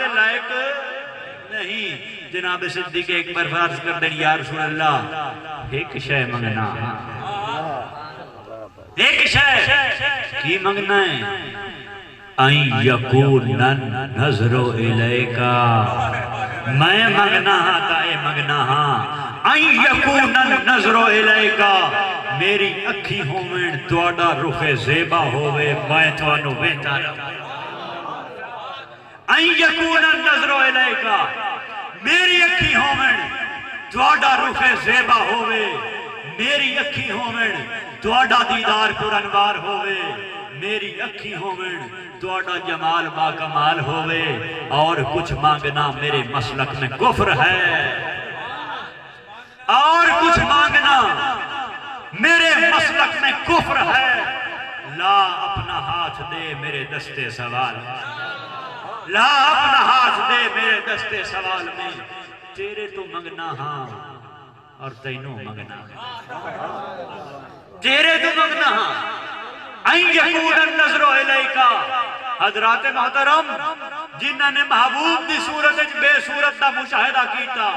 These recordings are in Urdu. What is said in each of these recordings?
دے لائق نہیں. جناب صدیق ایک بار فرض کر دیں یا رسول اللہ ایک شے منگنا, ایک شے کی منگنا ہے؟ این یکون النظر الیکا, میں منگنا ہاں تا اے منگنا ہاں این یکون النظر الیکا, میری اکھی ہومن تواڈا رخ زیبا ہوئے میں توانو ویندا رہاں. این یکون النظر الیکا, میری اکھی ہومن تواڈا رخ زیبا ہوئے, میری اکھی ہومن تواڈا دیدار پر انوار ہوئے, میری اکھی ہومن تواڈا جمال با کمال ہوئے. اور کچھ مانگنا میرے مسلک میں کفر ہے, اور کچھ مانگنا میرے مسلک میں کفر ہے. لا اپنا ہاتھ دے میرے دستے سوال, لا اپنا ہاتھ دے میرے دستے سوال میں, تیرے تو منگنا ہاں اور تینوں منگنا ہاں, تیرے تو منگنا ہاں. این یکون النظر الیکا, حضرات محترم جنہاں نے محبوب دی صورت بے صورت دا مشاہدہ کیتا,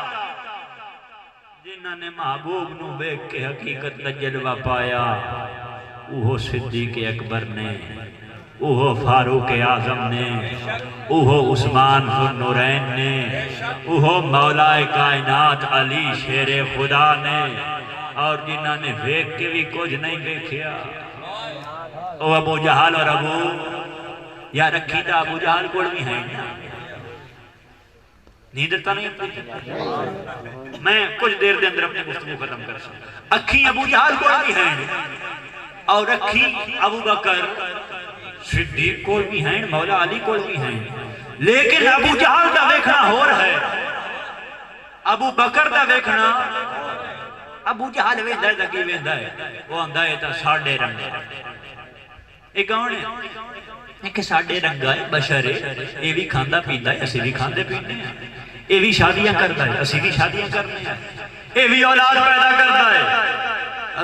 جنہاں نے محبوب نو بیک کے حقیقت دا جلوہ پایا, اوہو صدیق اکبر نے, اوہو فاروق اعظم نے, اوہو عثمان ذو النورین نے, اوہو مولا کائنات علی شیر خدا نے, اور جنہاں نے بیک کے بھی کچھ نہیں دیکھیا. او ابو جہل اور ابو یا رکھی تا ابو جہل کوڑ بھی ہیں, نیندرتا نہیں اپنی, میں کچھ دیر دے اندر اپنے گفتگو ختم کر سکتا. اکھی ابو جہل کوڑ بھی ہیں, اور اکھی ابو بکر صدیق کوڑ بھی ہیں, مولا علی کوڑ بھی ہیں, لیکن ابو جہل دا دیکھنا ہو رہا ہے, ابو بکر دا دیکھنا, ابو جہل ویندہ ہے تکی ویندہ ہے, وہ اندہ ہے تا ساڑھے رنگ ہے. ایک کون ہے؟ ایک ساڑھے رنگا ہے, بشر ہے, یہ بھی کھاندہ پیندہ ہے, اسی بھی کھاندے پیندے ہیں, یہ بھی شادیاں کرتا ہے, اسی بھی شادیاں کرنے ہیں, یہ بھی اولاد پیدا کرتا ہے,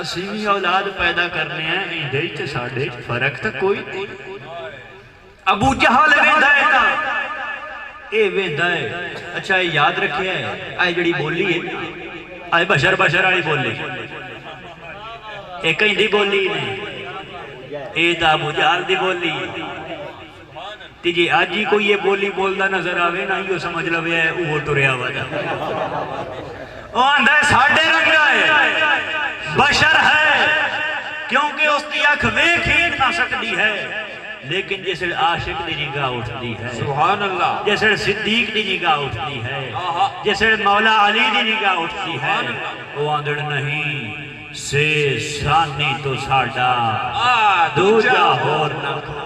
اسی بھی اولاد پیدا کرنے ہیں. اندھے چھ ساڑھے فرق تا کوئی نہیں. ابو جہل ویندہ ہے تا اے ویندہ ہے. اچھا یہ یاد رکھیا ہے, آئے جڑی بولی ہے, آئے بشر بشر آئی بولی, ایک ہی بولی نہیں, اے دا ابو جہل دی بولی. تیجی آج ہی کوئی یہ بولی بولدا نظر آوے نا, یہ سمجھ لوے ہے وہ ٹریا وجہ, وہ اندھے ساڑھے رنگا ہے, بشر ہے, کیونکہ اس کی آنکھ ویکھ ہی نہ سکتی ہے, لیکن جیسے عاشق دی نگاہ اٹھتی ہے, سبحان اللہ, جیسے صدیق دی نگاہ اٹھتی ہے, جیسے مولا علی دی نگاہ اٹھتی ہے, وہ اندھڑ نہیں سے سانی تو ساڑھا دوجہ ہور نہ کھو.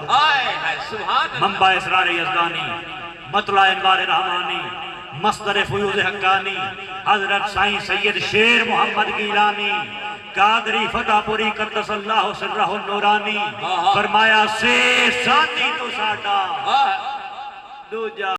منبع اسرار یزدانی, مطلع انوار رحمانی, مصدر فیوز حقانی, حضرت سائیں سید شیر محمد گیلانی, قادری فتح پوری قدس اللہ سرہ النورانی, فرمایا سے سانی تو ساڑھا دوجہ